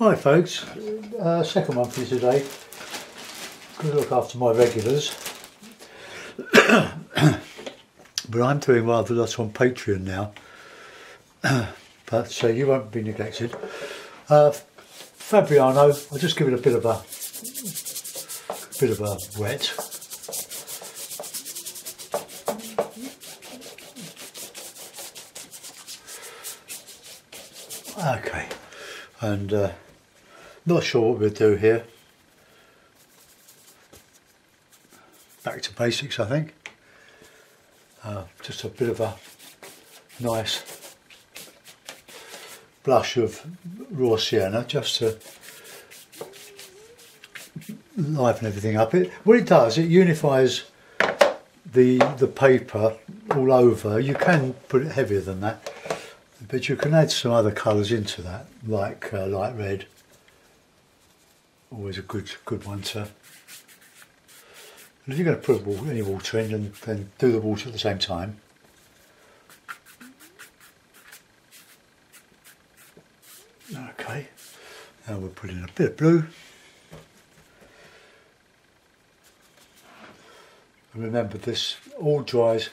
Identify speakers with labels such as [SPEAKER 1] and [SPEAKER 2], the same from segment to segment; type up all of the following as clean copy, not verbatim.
[SPEAKER 1] Hi folks, second one for you today. Good look after my regulars. But I'm doing rather a lot on Patreon now. But you won't be neglected. Fabriano, I'll just give it a bit of a wet. Okay, and not sure what we'll do here. Back to basics, I think. Just a bit of a nice blush of raw sienna, just to liven everything up. What it does, it unifies the paper all over. You can put it heavier than that, but you can add some other colours into that, like light red. Always a good one to. And if you're going to put any water in, then do the water at the same time. Okay, now we'll put in a bit of blue. And remember, this all dries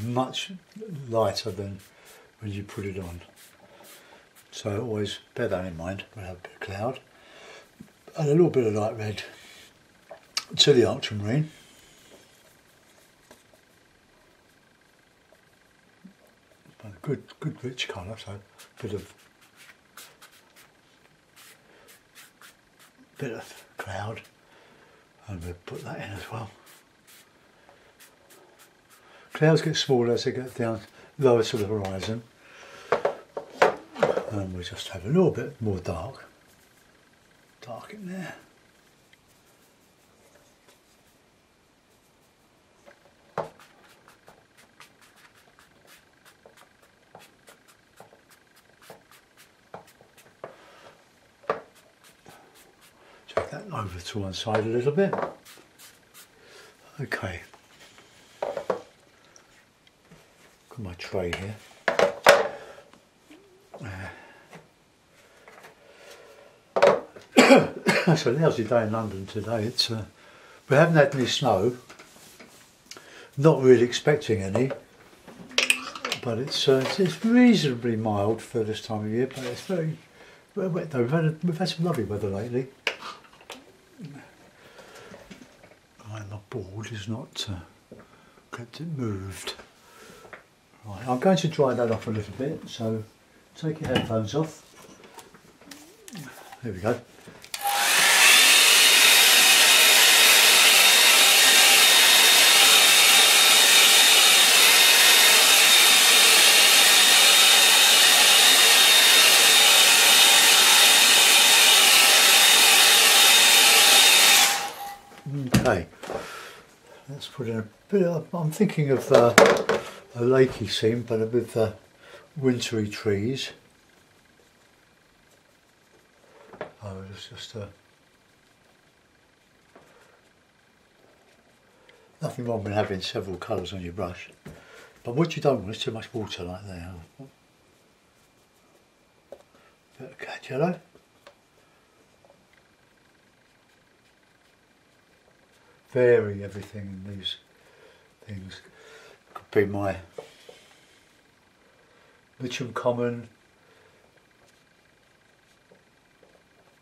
[SPEAKER 1] much lighter than when you put it on. So always bear that in mind. We'll have a bit of cloud and a little bit of light red to the ultramarine. But a good rich colour, so a bit of cloud, and we'll put that in as well. Clouds get smaller as they get down lower to the horizon, and we'll just have a little bit more dark in there. Check that over to one side a little bit. Okay. Got my tray here. It's a lousy day in London today. We haven't had any snow. Not really expecting any, but it's reasonably mild for this time of year. But it's very wet though. We've had some lovely weather lately. Right, my board is not kept it moved. Right, I'm going to dry that off a little bit. So take your headphones off. There we go. Okay, let's put in a bit of, I'm thinking of a lakey scene, but with wintry trees. Oh, it's just nothing wrong with having several colours on your brush, but what you don't want is too much water like that. Bit of cat yellow. Vary everything in these things. Could be my Mitcham Common,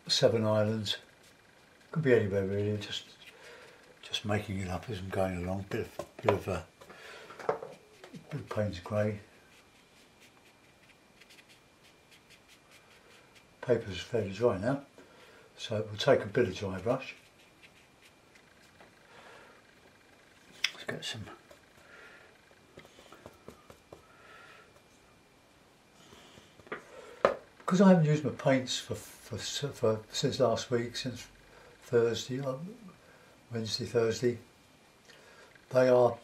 [SPEAKER 1] Seven Islands. Could be anywhere really. Just making it up as I'm going along. Bit of Payne's grey. Paper's fairly dry now, so we'll take a bit of dry brush. Get some because I haven't used my paints for since last week, since Thursday, Wednesday, Thursday. They are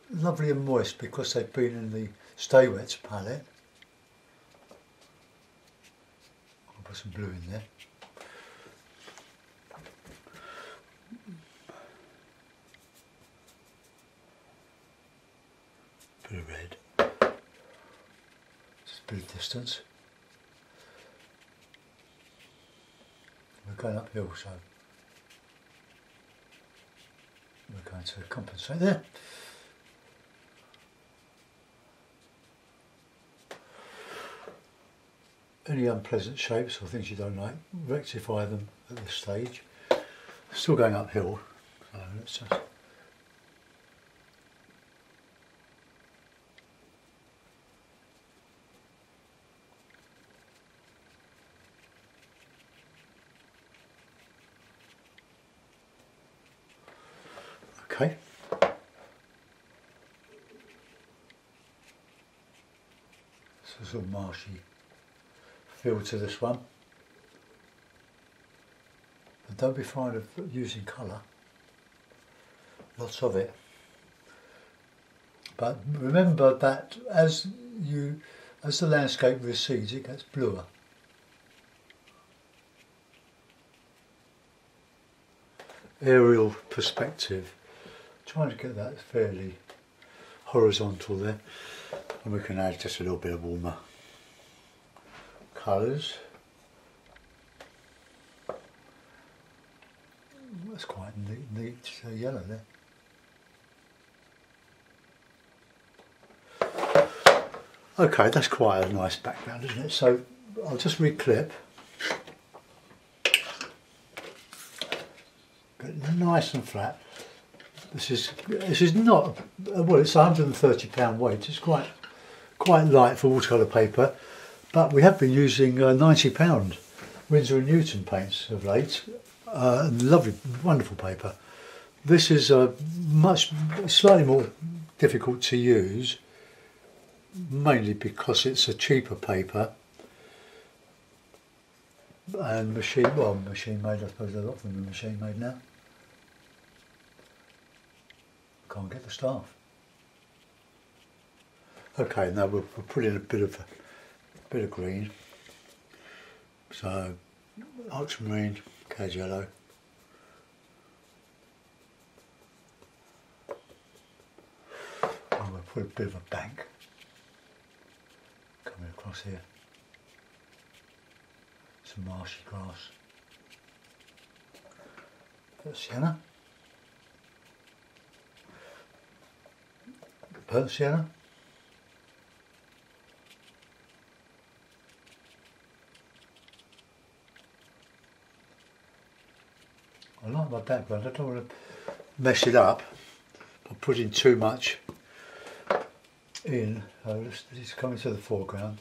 [SPEAKER 1] lovely and moist because they've been in the Stay Wets palette. I'll put some blue in there. Bit of red, just a bit of distance. We're going uphill, so we're going to compensate there. Any unpleasant shapes or things you don't like, rectify them at this stage. Still going uphill, so let's just... Okay. So a sort of marshy feel to this one. But don't be frightened of using colour. Lots of it. But remember that as the landscape recedes, it gets bluer. Aerial perspective. Trying to get that fairly horizontal there. And we can add just a little bit of warmer colours. That's quite neat yellow there. Okay, that's quite a nice background, isn't it? So I'll just reclip. Get it nice and flat. This is not, well, it's £130 weight. It's quite light for watercolour paper, but we have been using £90 Winsor & Newton paints of late. Lovely, wonderful paper. This is slightly more difficult to use, mainly because it's a cheaper paper and machine made. I suppose a lot of them are machine made now. Can't get the staff. Okay, now we'll put in a bit of green. So ultramarine, cage yellow. And we'll put a bit of a bank coming across here. Some marshy grass. Bit of sienna. Burnt sienna. I like my background. I don't want to mess it up by putting too much in. So this is coming to the foreground.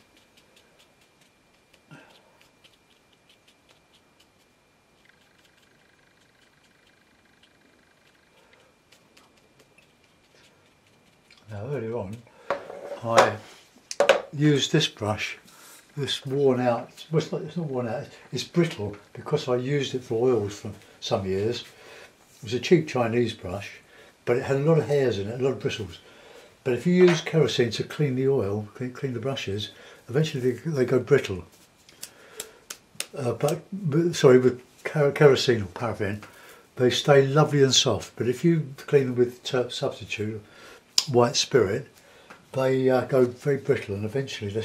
[SPEAKER 1] Now earlier on I used this brush, this worn out, well it's not worn out, it's brittle because I used it for oils for some years. It was a cheap Chinese brush, but it had a lot of hairs in it, a lot of bristles. But if you use kerosene to clean the oil, clean the brushes, eventually they go brittle. With kerosene or paraffin, they stay lovely and soft. But if you clean them with substitute, white spirit, they go very brittle and eventually they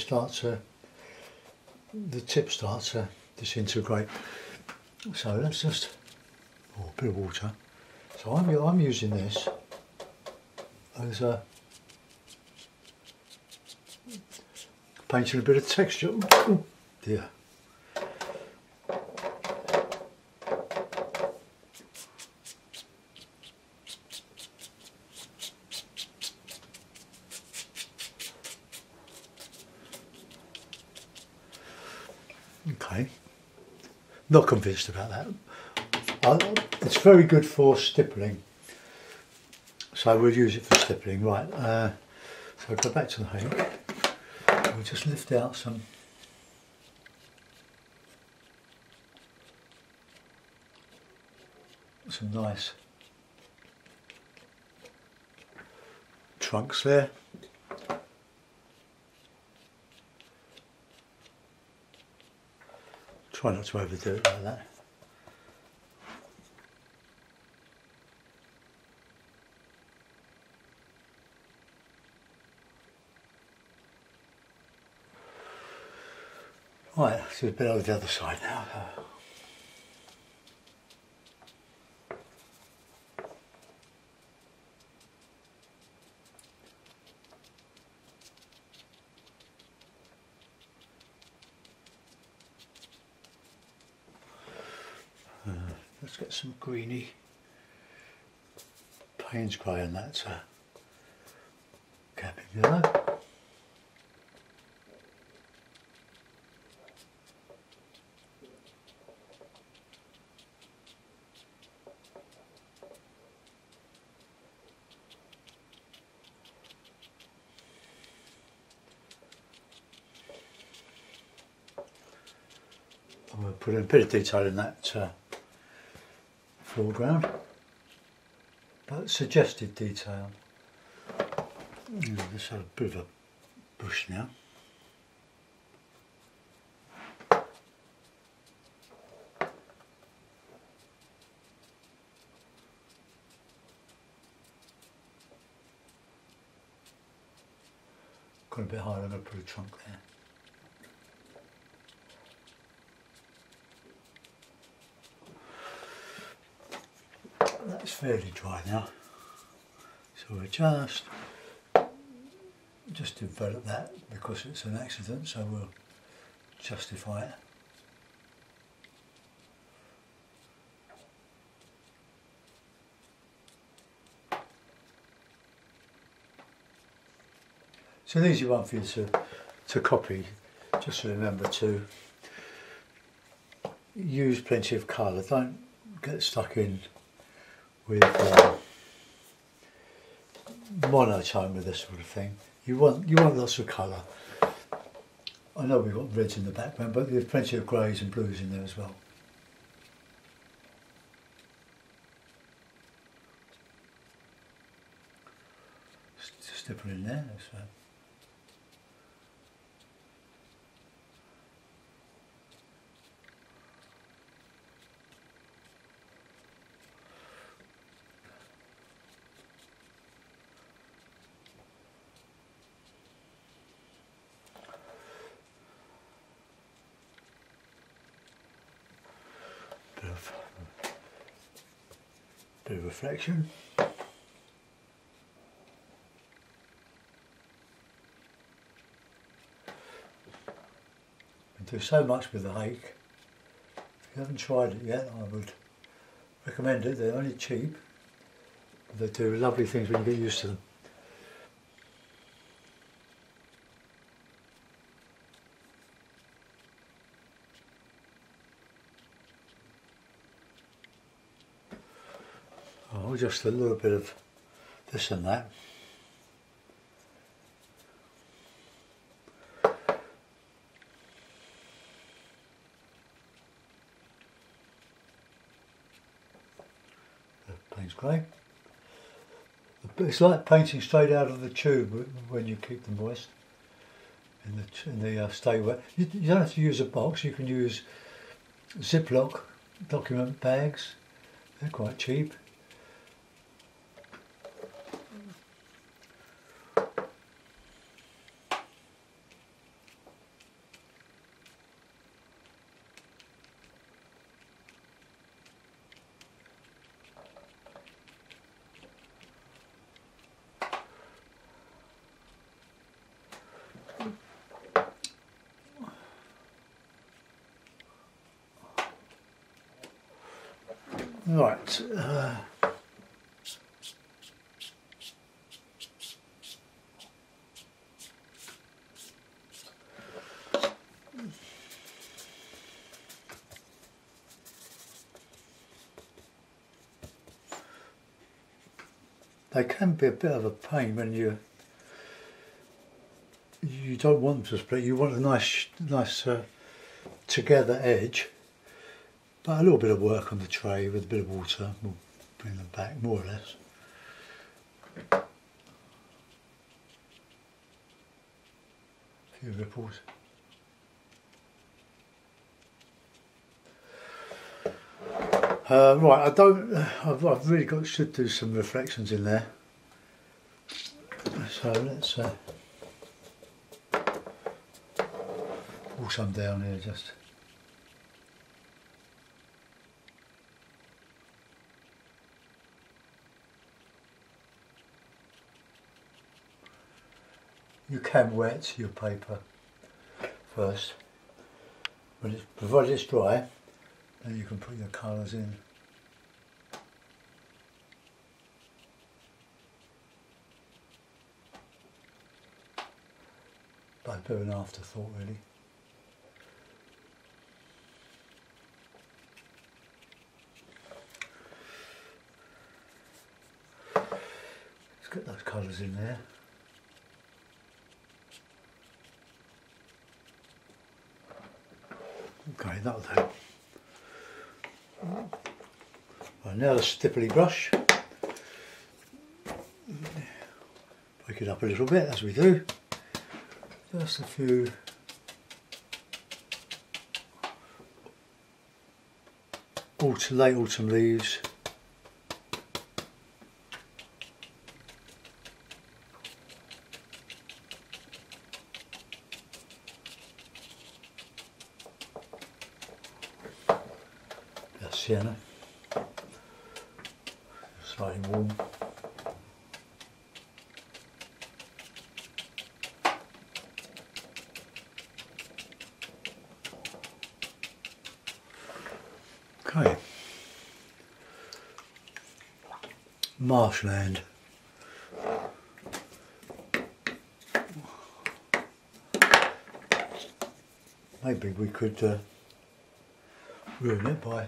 [SPEAKER 1] the tip starts to disintegrate. So let's just, a bit of water. So I'm using this as painting a bit of texture. Ooh, dear. Okay, not convinced about that. It's very good for stippling, so we'll use it for stippling. Right, so go back to the hake. We'll just lift out some nice trunks there. Try not to overdo it like that. Right, let's do a bit over the other side now. let's get some greeny Payne's grey on that capping yellow. I'm going to put in a bit of detail in that foreground, but suggested detail. Let's have a bit of a bush now. Got a bit higher, I'm going to put a trunk there. That's fairly dry now, so we'll just develop that because it's an accident, so we'll justify it. It's an easy one for you to copy. Just remember to use plenty of colour. Don't get stuck in with monotone with this sort of thing. You want lots of colour. I know we've got reds in the background, but there's plenty of greys and blues in there as well. Just dip it in there. So. Bit of reflection. We do so much with the hake. If you haven't tried it yet, I would recommend it. They're only cheap. They do lovely things when you get used to them. Oh, just a little bit of this and that. Payne's grey. It's like painting straight out of the tube when you keep them moist in the stay wet. You don't have to use a box. You can use Ziploc document bags. They're quite cheap. Right. They can be a bit of a pain when you don't want them to split. You want a nice together edge. But a little bit of work on the tray with a bit of water will bring them back more or less. A few ripples. Right, I've really should do some reflections in there. So let's pull some down here just. You can wet your paper first, provided it's dry, then you can put your colours in. but a bit of an afterthought really. Let's get those colours in there. Okay, that'll do. Right, now the stipply brush. Break it up a little bit as we do. Just a few late autumn leaves. That's sienna. Slightly warm. Okay. Marshland. Maybe we could ruin it by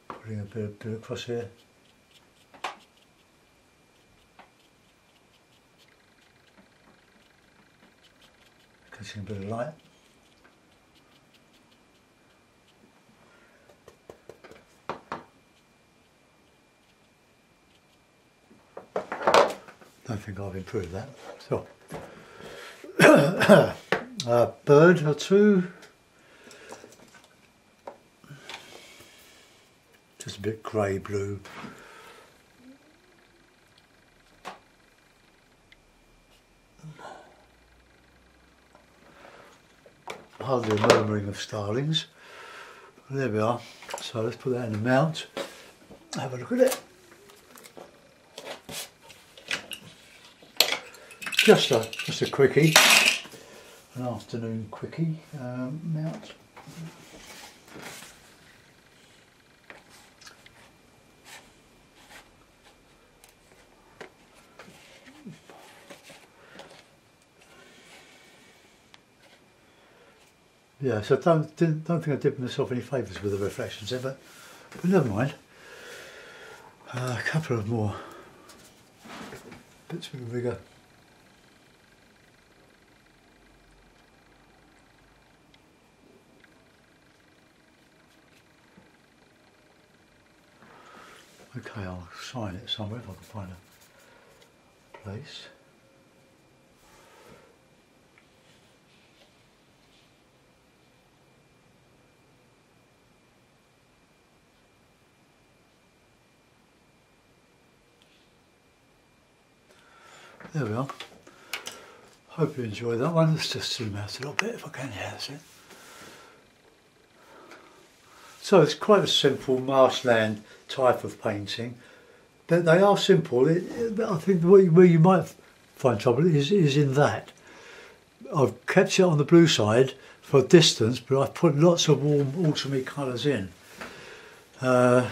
[SPEAKER 1] putting a bit across here. Catching a bit of light. Don't think I've improved that. So, a bird or two. Just a bit grey blue. Hardly a murmuring of starlings. There we are. So let's put that in the mount. Have a look at it. Just a quickie, an afternoon quickie mount. Yeah, so don't think I did myself any favours with the reflections there, but never mind. A couple of more bits of vigour. Okay, I'll sign it somewhere if I can find a place. There we are. Hope you enjoyed that one. Let's just zoom out a little bit if I can. Yeah, that's it. So it's quite a simple marshland type of painting. They are simple. I think where you might find trouble is in that. I've kept it on the blue side for a distance, but I've put lots of warm autumny colours in. That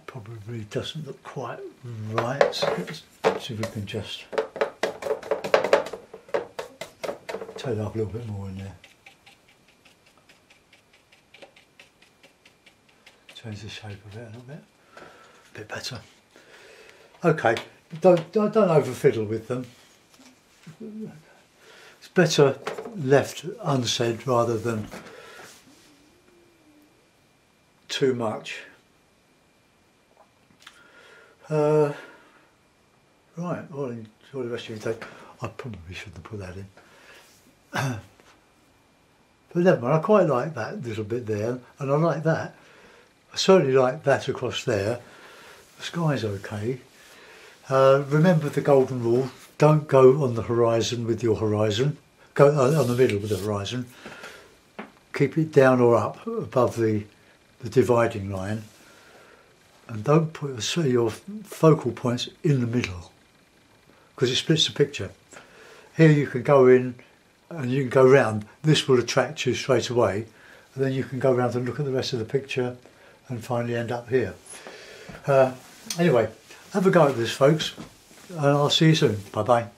[SPEAKER 1] probably doesn't look quite right. Let's see if we can just take up a little bit more in there. Change the shape of it a little bit. A bit better. Okay, don't over fiddle with them. It's better left unsaid rather than too much. Right, well, enjoy the rest of your day. I probably shouldn't have put that in. But never mind, I quite like that little bit there, and I like that. I certainly like that across there. The sky's okay. Remember the golden rule, don't go on the horizon with your horizon. Go on the middle with the horizon. Keep it down or up above the dividing line. And don't put your focal points in the middle, because it splits the picture. Here you can go in and you can go round. This will attract you straight away, and then you can go round and look at the rest of the picture and finally end up here. Anyway, have a go at this, folks, and I'll see you soon. Bye bye.